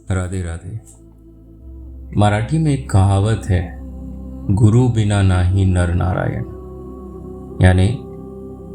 राधे राधे। मराठी में एक कहावत है, गुरु बिना नाही नर नारायण। यानी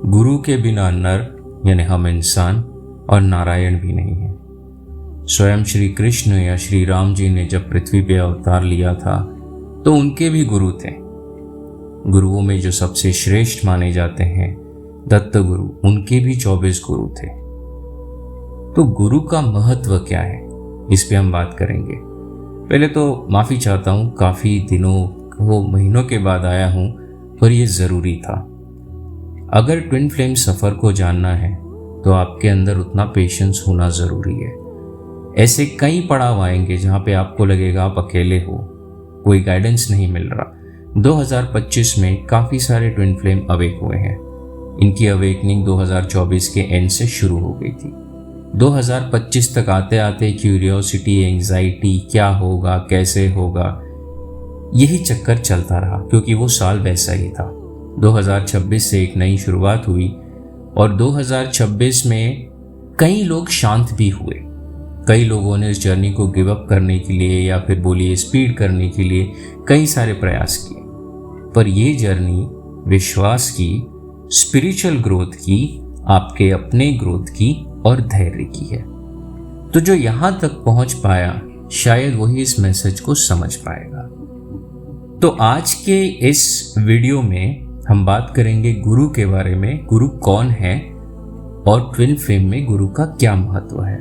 गुरु के बिना नर यानी हम इंसान और नारायण भी नहीं है। स्वयं श्री कृष्ण या श्री राम जी ने जब पृथ्वी पे अवतार लिया था तो उनके भी गुरु थे। गुरुओं में जो सबसे श्रेष्ठ माने जाते हैं दत्त गुरु, उनके भी 24 गुरु थे। तो गुरु का महत्व क्या है, इस पे हम बात करेंगे। पहले तो माफ़ी चाहता हूँ, काफ़ी दिनों वो महीनों के बाद आया हूँ, पर ये ज़रूरी था। अगर ट्विन फ्लेम सफ़र को जानना है तो आपके अंदर उतना पेशेंस होना ज़रूरी है। ऐसे कई पड़ाव आएंगे जहाँ पे आपको लगेगा आप अकेले हो, कोई गाइडेंस नहीं मिल रहा। 2025 में काफ़ी सारे ट्विन फ्लेम अवेक हुए हैं। इनकी अवेकनिंग 2024 के एंड से शुरू हो गई थी। 2025 तक आते आते क्यूरियोसिटी, एंजाइटी, क्या होगा, कैसे होगा, यही चक्कर चलता रहा, क्योंकि वो साल वैसा ही था। 2026 से एक नई शुरुआत हुई और 2026 में कई लोग शांत भी हुए। कई लोगों ने इस जर्नी को गिव अप करने के लिए या फिर बोलिए स्पीड करने के लिए कई सारे प्रयास किए, पर ये जर्नी विश्वास की, स्पिरिचुअल ग्रोथ की, आपके अपने ग्रोथ की और धैर्य की है। तो जो यहां तक पहुंच पाया शायद वही इस मैसेज को समझ पाएगा। तो आज के इस वीडियो में हम बात करेंगे गुरु के बारे में, गुरु कौन है और ट्विन फ्लेम में गुरु का क्या महत्व है।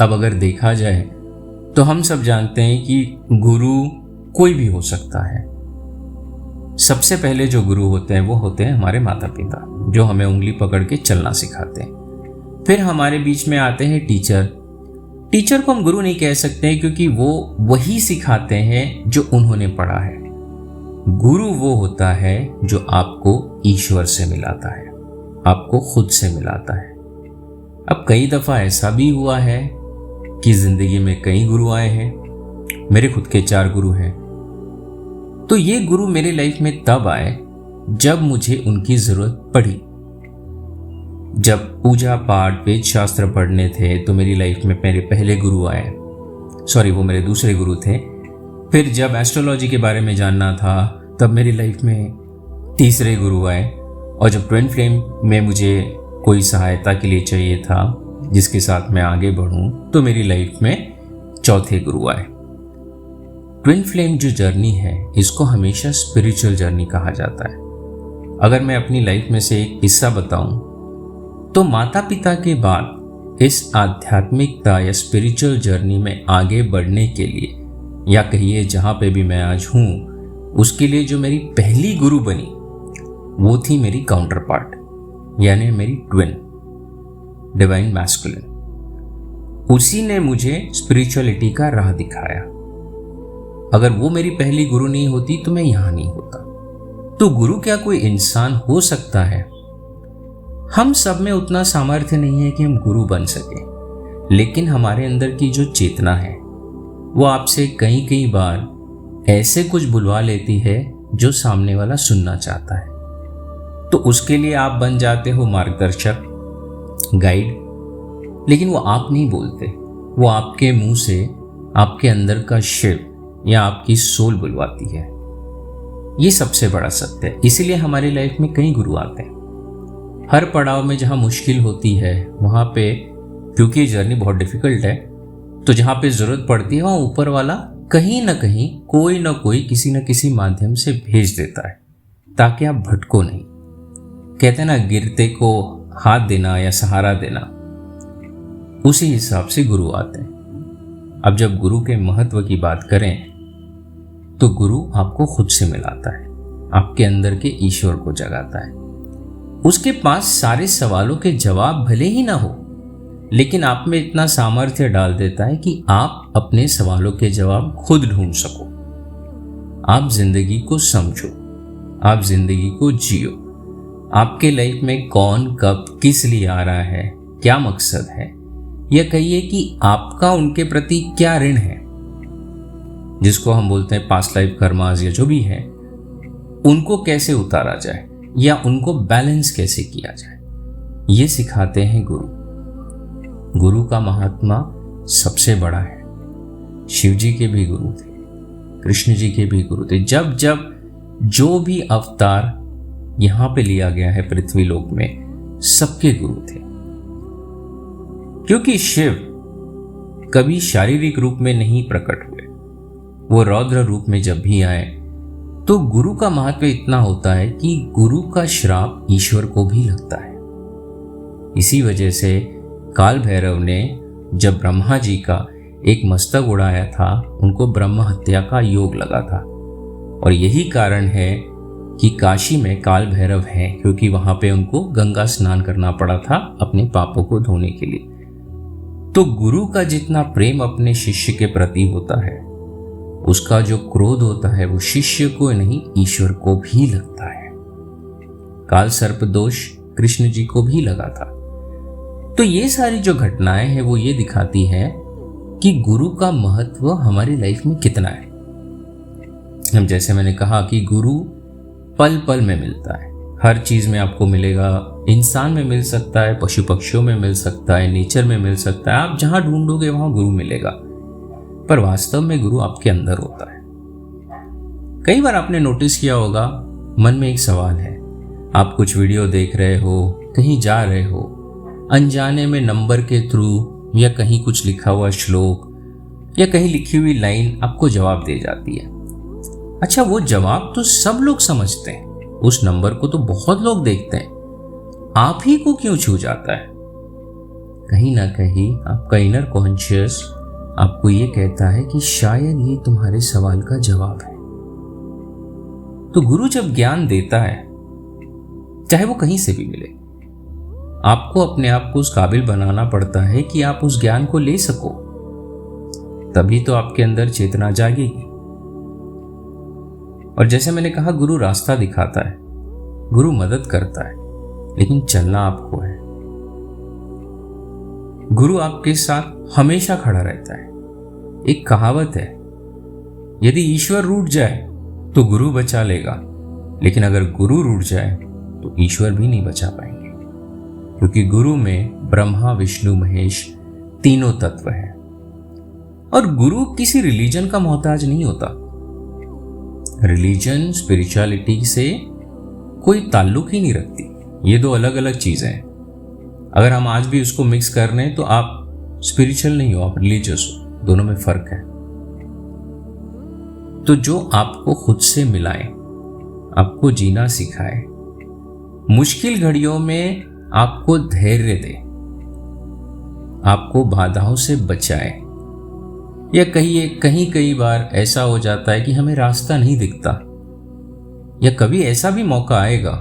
अब अगर देखा जाए तो हम सब जानते हैं कि गुरु कोई भी हो सकता है। सबसे पहले जो गुरु होते हैं वो होते हैं हमारे माता पिता, जो हमें उंगली पकड़ के चलना सिखाते हैं। फिर हमारे बीच में आते हैं टीचर। टीचर को हम गुरु नहीं कह सकते हैं, क्योंकि वो वही सिखाते हैं जो उन्होंने पढ़ा है। गुरु वो होता है जो आपको ईश्वर से मिलाता है, आपको खुद से मिलाता है। अब कई दफ़ा ऐसा भी हुआ है कि ज़िंदगी में कई गुरु आए हैं। मेरे खुद के 4 गुरु हैं। तो ये गुरु मेरे लाइफ में तब आए जब मुझे उनकी ज़रूरत पड़ी। जब पूजा पाठ, वेद शास्त्र पढ़ने थे तो मेरी लाइफ में मेरे पहले गुरु आए, वो मेरे दूसरे गुरु थे। फिर जब एस्ट्रोलॉजी के बारे में जानना था तब मेरी लाइफ में तीसरे गुरु आए। और जब ट्विन फ्लेम में मुझे कोई सहायता के लिए चाहिए था जिसके साथ मैं आगे बढ़ूं, तो मेरी लाइफ में चौथे गुरु आए। ट्विन फ्लेम जो जर्नी है इसको हमेशा स्पिरिचुअल जर्नी कहा जाता है। अगर मैं अपनी लाइफ में से एक किस्सा बताऊं तो माता पिता के बाद इस आध्यात्मिकता या स्पिरिचुअल जर्नी में आगे बढ़ने के लिए, या कहिए जहां पे भी मैं आज हूं, उसके लिए जो मेरी पहली गुरु बनी वो थी मेरी काउंटर पार्ट, यानी मेरी ट्विन, डिवाइन मैस्कुलिन। उसी ने मुझे स्पिरिचुअलिटी का राह दिखाया। अगर वो मेरी पहली गुरु नहीं होती तो मैं यहां नहीं होता। तो गुरु क्या कोई इंसान हो सकता है? हम सब में उतना सामर्थ्य नहीं है कि हम गुरु बन सके, लेकिन हमारे अंदर की जो चेतना है वो आपसे कई बार ऐसे कुछ बुलवा लेती है जो सामने वाला सुनना चाहता है। तो उसके लिए आप बन जाते हो मार्गदर्शक, गाइड, लेकिन वो आप नहीं बोलते, वो आपके मुंह से आपके अंदर का शिव या आपकी सोल बुलवाती है। ये सबसे बड़ा सत्य है। इसीलिए हमारी लाइफ में कई गुरु आते हैं। हर पड़ाव में जहाँ मुश्किल होती है वहाँ पे, क्योंकि ये जर्नी बहुत डिफिकल्ट है, तो जहाँ पे ज़रूरत पड़ती है वहाँ ऊपर वाला कहीं ना कहीं कोई ना कोई किसी न किसी माध्यम से भेज देता है ताकि आप भटको नहीं। कहते हैं ना, गिरते को हाथ देना या सहारा देना, उसी हिसाब से गुरु आते हैं। अब जब गुरु के महत्व की बात करें तो गुरु आपको खुद से मिलाता है, आपके अंदर के ईश्वर को जगाता है। उसके पास सारे सवालों के जवाब भले ही ना हो, लेकिन आप में इतना सामर्थ्य डाल देता है कि आप अपने सवालों के जवाब खुद ढूंढ सको। आप जिंदगी को समझो, आप जिंदगी को जियो। आपके लाइफ में कौन, कब, किस लिए आ रहा है, क्या मकसद है, या कहिए कि आपका उनके प्रति क्या ऋण है, जिसको हम बोलते हैं पास्ट लाइफ कर्मास या जो भी है, उनको कैसे उतारा जाए या उनको बैलेंस कैसे किया जाए, ये सिखाते हैं गुरु। गुरु का महात्मा सबसे बड़ा है। शिव जी के भी गुरु थे, कृष्ण जी के भी गुरु थे। जब जब जो भी अवतार यहां पे लिया गया है पृथ्वी लोक में, सबके गुरु थे। क्योंकि शिव कभी शारीरिक रूप में नहीं प्रकट हुए, वो रौद्र रूप में जब भी आए तो गुरु का महत्व इतना होता है कि गुरु का श्राप ईश्वर को भी लगता है। इसी वजह से काल भैरव ने जब ब्रह्मा जी का एक मस्तक उड़ाया था, उनको ब्रह्म हत्या का योग लगा था। और यही कारण है कि काशी में काल भैरव है, क्योंकि वहां पे उनको गंगा स्नान करना पड़ा था अपने पापों को धोने के लिए। तो गुरु का जितना प्रेम अपने शिष्य के प्रति होता है, उसका जो क्रोध होता है वो शिष्य को नहीं ईश्वर को भी लगता है। काल सर्प दोष कृष्ण जी को भी लगा था। तो ये सारी जो घटनाएं हैं वो ये दिखाती हैं कि गुरु का महत्व हमारी लाइफ में कितना है। हम जैसे मैंने कहा कि गुरु पल पल में मिलता है, हर चीज में आपको मिलेगा। इंसान में मिल सकता है, पशु पक्षियों में मिल सकता है, नेचर में मिल सकता है। आप जहां ढूंढोगे वहां गुरु मिलेगा, पर वास्तव में गुरु आपके अंदर होता है। कई बार आपने नोटिस किया होगा, मन में एक सवाल है, आप कुछ वीडियो देख रहे हो, कहीं जा रहे हो, अनजाने में नंबर के थ्रू या कहीं कुछ लिखा हुआ श्लोक या कहीं लिखी हुई लाइन आपको जवाब दे जाती है। अच्छा, वो जवाब तो सब लोग समझते हैं, उस नंबर को तो बहुत लोग देखते हैं, आप ही को क्यों छू जाता है? कहीं ना कहीं आपका इनर कॉन्शियस आपको ये कहता है कि शायद ये तुम्हारे सवाल का जवाब है। तो गुरु जब ज्ञान देता है, चाहे वो कहीं से भी मिले, आपको अपने आप को उस काबिल बनाना पड़ता है कि आप उस ज्ञान को ले सको, तभी तो आपके अंदर चेतना जागेगी। और जैसे मैंने कहा, गुरु रास्ता दिखाता है, गुरु मदद करता है, लेकिन चलना आपको है। गुरु आपके साथ हमेशा खड़ा रहता है। एक कहावत है, यदि ईश्वर रूठ जाए तो गुरु बचा लेगा, लेकिन अगर गुरु रूठ जाए तो ईश्वर भी नहीं बचा पाएंगे, क्योंकि गुरु में ब्रह्मा विष्णु महेश तीनों तत्व हैं। और गुरु किसी रिलीजन का मोहताज नहीं होता। रिलीजन स्पिरिचुअलिटी से कोई ताल्लुक ही नहीं रखती, ये दो अलग अलग चीजें हैं। अगर हम आज भी उसको मिक्स कर रहे हैं तो आप स्पिरिचुअल नहीं हो, आप रिलीजियस हो, दोनों में फर्क है। तो जो आपको खुद से मिलाए, आपको जीना सिखाए, मुश्किल घड़ियों में आपको धैर्य दे, आपको बाधाओं से बचाए, या कहीं कई बार ऐसा हो जाता है कि हमें रास्ता नहीं दिखता, या कभी ऐसा भी मौका आएगा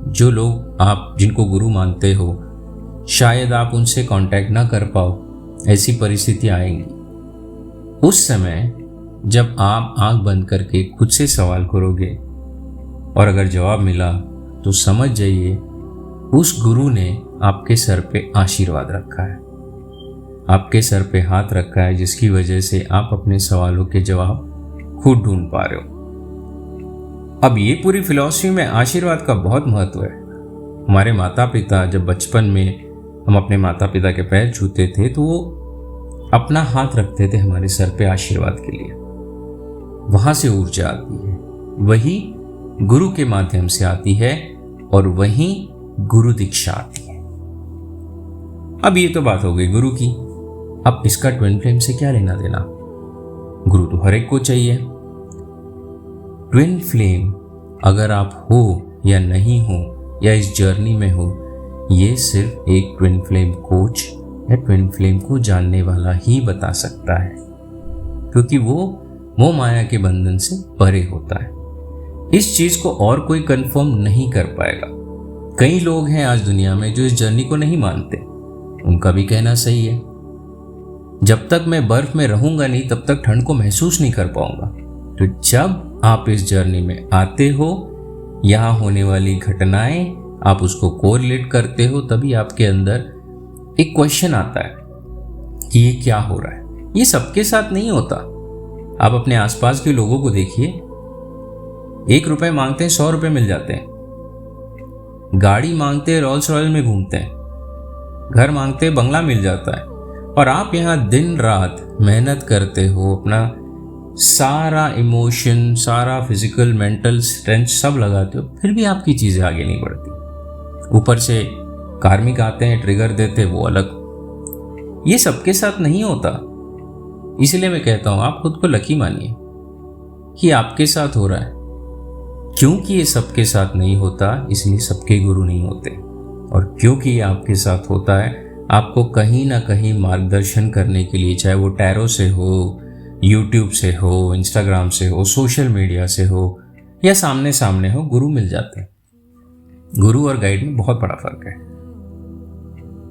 जो लोग आप जिनको गुरु मानते हो, शायद आप उनसे कांटेक्ट ना कर पाओ, ऐसी परिस्थिति आएंगी। उस समय जब आप आंख बंद करके खुद से सवाल करोगे और अगर जवाब मिला तो समझ जाइए उस गुरु ने आपके सर पे आशीर्वाद रखा है, आपके सर पे हाथ रखा है, जिसकी वजह से आप अपने सवालों के जवाब खुद ढूंढ पा रहे हो। अब ये पूरी फिलॉसफी में आशीर्वाद का बहुत महत्व है। हमारे माता पिता, जब बचपन में हम अपने माता पिता के पैर छूते थे तो वो अपना हाथ रखते थे हमारे सर पे आशीर्वाद के लिए। वहां से ऊर्जा आती है, वही गुरु के माध्यम से आती है, और वही गुरु दीक्षा आती है। अब ये तो बात हो गई गुरु की। अब इसका ट्विन फ्लेम से क्या लेना देना? गुरु तो हर एक को चाहिए। ट्विन फ्लेम अगर आप हो या नहीं हो, या इस जर्नी में हो, ये सिर्फ एक ट्विन फ्लेम कोच या ट्विन फ्लेम को जानने वाला ही बता सकता है, क्योंकि वो मोह माया के बंधन से परे होता है। इस चीज को और कोई कंफर्म नहीं कर पाएगा। कई लोग हैं आज दुनिया में जो इस जर्नी को नहीं मानते, उनका भी कहना सही है। जब तक मैं बर्फ में रहूंगा नहीं, तब तक ठंड को महसूस नहीं कर पाऊंगा। तो जब आप इस जर्नी में आते हो, यहां होने वाली घटनाएं आप उसको कोरिलेट करते हो, तभी आपके अंदर एक क्वेश्चन आता है कि ये क्या हो रहा है। ये सबके साथ नहीं होता। आप अपने आसपास के लोगों को देखिए, 1 रुपए मांगते हैं 100 रुपए मिल जाते हैं, गाड़ी मांगते हैं रॉल्स रॉयल में घूमते हैं, घर मांगते हैं बंगला मिल जाता है, और आप यहाँ दिन रात मेहनत करते हो, अपना सारा इमोशन, सारा फिजिकल मेंटल स्ट्रेंथ सब लगाते हो, फिर भी आपकी चीज़ें आगे नहीं बढ़ती। ऊपर से कार्मिक आते हैं, ट्रिगर देते, वो अलग। ये सबके साथ नहीं होता। इसलिए मैं कहता हूं आप खुद को लकी मानिए कि आपके साथ हो रहा है। क्योंकि ये सबके साथ नहीं होता, इसलिए सबके गुरु नहीं होते। और क्योंकि ये आपके साथ होता है, आपको कहीं ना कहीं मार्गदर्शन करने के लिए, चाहे वो टैरो से हो, यूट्यूब से हो, इंस्टाग्राम से हो, सोशल मीडिया से हो, या सामने सामने हो, गुरु मिल जाते हैं। गुरु और गाइड में बहुत बड़ा फर्क है।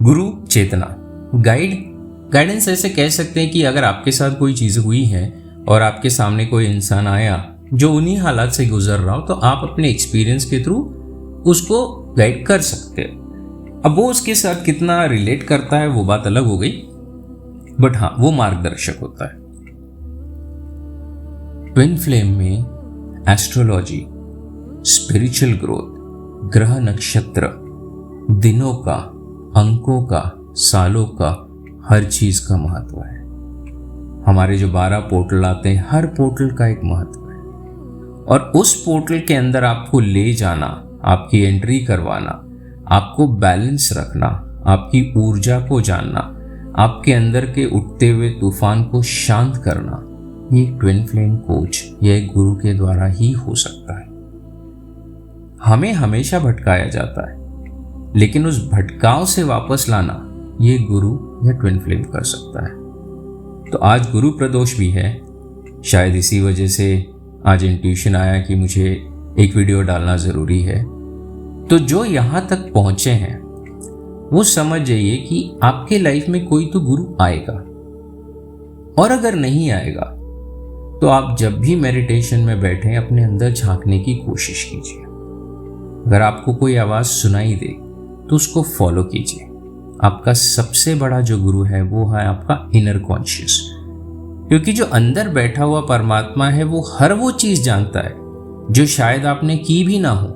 गुरु चेतना, गाइडेंस ऐसे कह सकते हैं कि अगर आपके साथ कोई चीज़ हुई है और आपके सामने कोई इंसान आया जो उन्हीं हालात से गुजर रहा हो, तो आप अपने एक्सपीरियंस के थ्रू उसको गाइड कर सकते हो। अब वो उसके साथ कितना रिलेट करता है वो बात अलग हो गई, बट हाँ, वो मार्गदर्शक होता है। ट्विन फ्लेम में एस्ट्रोलॉजी, स्पिरिचुअल ग्रोथ, ग्रह नक्षत्र, दिनों का, अंकों का, सालों का, हर चीज का महत्व है। हमारे जो 12 पोर्टल आते हैं, हर पोर्टल का एक महत्व है। और उस पोर्टल के अंदर आपको ले जाना, आपकी एंट्री करवाना, आपको बैलेंस रखना, आपकी ऊर्जा को जानना, आपके अंदर के उठते हुए तूफान को शांत करना, ये ट्विन फ्लेम कोच या एक गुरु के द्वारा ही हो सकता है। हमें हमेशा भटकाया जाता है, लेकिन उस भटकाव से वापस लाना ये गुरु या ट्विन फ्लेम कर सकता है। तो आज गुरु प्रदोष भी है, शायद इसी वजह से आज इंट्यूशन आया कि मुझे एक वीडियो डालना ज़रूरी है। तो जो यहाँ तक पहुँचे हैं वो समझ जाइए कि आपके लाइफ में कोई तो गुरु आएगा, और अगर नहीं आएगा तो आप जब भी मेडिटेशन में बैठें अपने अंदर झांकने की कोशिश कीजिए। अगर आपको कोई आवाज़ सुनाई दे तो उसको फॉलो कीजिए। आपका सबसे बड़ा जो गुरु है वो है आपका इनर कॉन्शियस, क्योंकि जो अंदर बैठा हुआ परमात्मा है वो हर वो चीज़ जानता है जो शायद आपने की भी ना हो,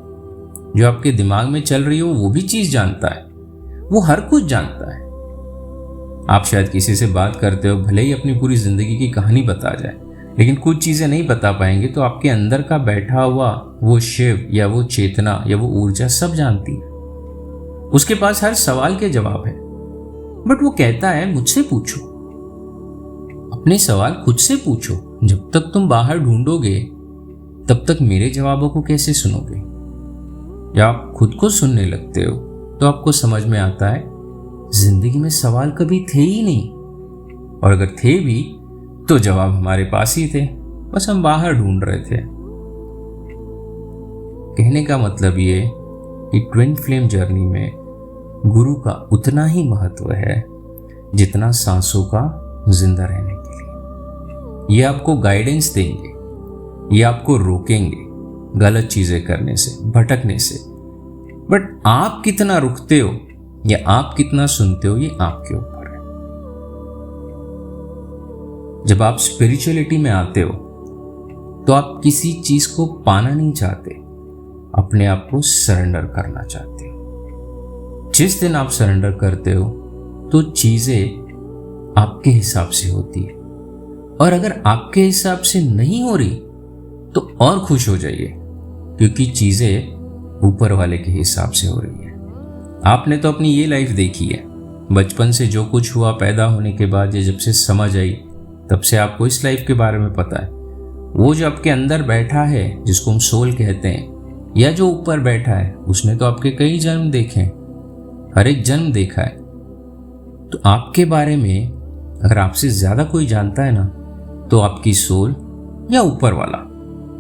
जो आपके दिमाग में चल रही हो वो भी चीज़ जानता है। वो हर कुछ जानता है। आप शायद किसी से बात करते हो, भले ही अपनी पूरी ज़िंदगी की कहानी बता जाए, लेकिन कुछ चीज़ें नहीं बता पाएंगे, तो आपके अंदर का बैठा हुआ वो शिव या वो चेतना या वो ऊर्जा सब जानती है। उसके पास हर सवाल के जवाब है, बट वो कहता है मुझसे पूछो, अपने सवाल खुद से पूछो। जब तक तुम बाहर ढूंढोगे तब तक मेरे जवाबों को कैसे सुनोगे? या आप खुद को सुनने लगते हो तो आपको समझ में आता है जिंदगी में सवाल कभी थे ही नहीं, और अगर थे भी तो जवाब हमारे पास ही थे, बस हम बाहर ढूंढ रहे थे। कहने का मतलब ये कि ट्विन फ्लेम जर्नी में गुरु का उतना ही महत्व है जितना सांसों का जिंदा रहने के लिए। ये आपको गाइडेंस देंगे, ये आपको रोकेंगे गलत चीजें करने से, भटकने से, बट आप कितना रुकते हो या आप कितना सुनते हो ये आपके ऊपर है। जब आप स्पिरिचुअलिटी में आते हो तो आप किसी चीज को पाना नहीं चाहते, अपने आप को सरेंडर करना चाहते हो। जिस दिन आप सरेंडर करते हो तो चीजें आपके हिसाब से होती है, और अगर आपके हिसाब से नहीं हो रही तो और खुश हो जाइए, क्योंकि चीजें ऊपर वाले के हिसाब से हो रही है। आपने तो अपनी ये लाइफ देखी है, बचपन से जो कुछ हुआ, पैदा होने के बाद या जब से समझ आई तब से आपको इस लाइफ के बारे में पता है। वो जो आपके अंदर बैठा है जिसको हम सोल कहते हैं, या जो ऊपर बैठा है, उसने तो आपके कई जन्म देखे हैं, हर एक जन्म देखा है। तो आपके बारे में अगर आपसे ज़्यादा कोई जानता है ना, तो आपकी सोल या ऊपर वाला,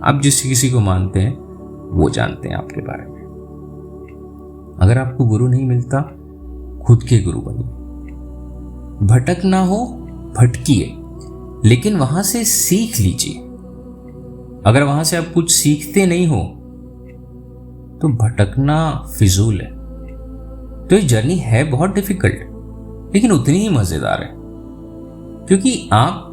आप जिस किसी को मानते हैं वो जानते हैं आपके बारे में। अगर आपको गुरु नहीं मिलता, खुद के गुरु बनिए। भटकना हो भटकिए, लेकिन वहां से सीख लीजिए। अगर वहां से आप कुछ सीखते नहीं हो तो भटकना फिजूल है। तो ये जर्नी है बहुत डिफिकल्ट, लेकिन उतनी ही मजेदार है, क्योंकि आप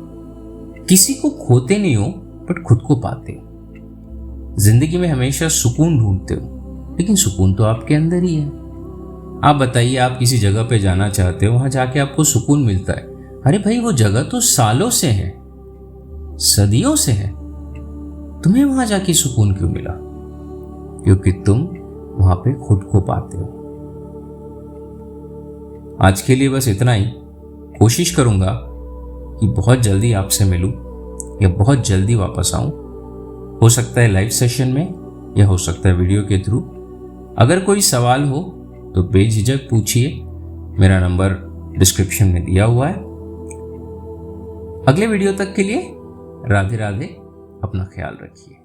किसी को खोते नहीं हो बट खुद को पाते हो। जिंदगी में हमेशा सुकून ढूंढते हो, लेकिन सुकून तो आपके अंदर ही है। आप बताइए, आप किसी जगह पे जाना चाहते हो, वहां जाके आपको सुकून मिलता है, अरे भाई, वो जगह तो सालों से है, सदियों से है। तुम्हें वहां जाके सुकून क्यों मिला? क्योंकि तुम वहां पे खुद को पाते हो। आज के लिए बस इतना ही। कोशिश करूंगा कि बहुत जल्दी आपसे मिलूं या बहुत जल्दी वापस आऊं। हो सकता है लाइव सेशन में या हो सकता है वीडियो के थ्रू। अगर कोई सवाल हो तो बेझिझक पूछिए। मेरा नंबर डिस्क्रिप्शन में दिया हुआ है। अगले वीडियो तक के लिए राधे राधे। अपना ख्याल रखिए।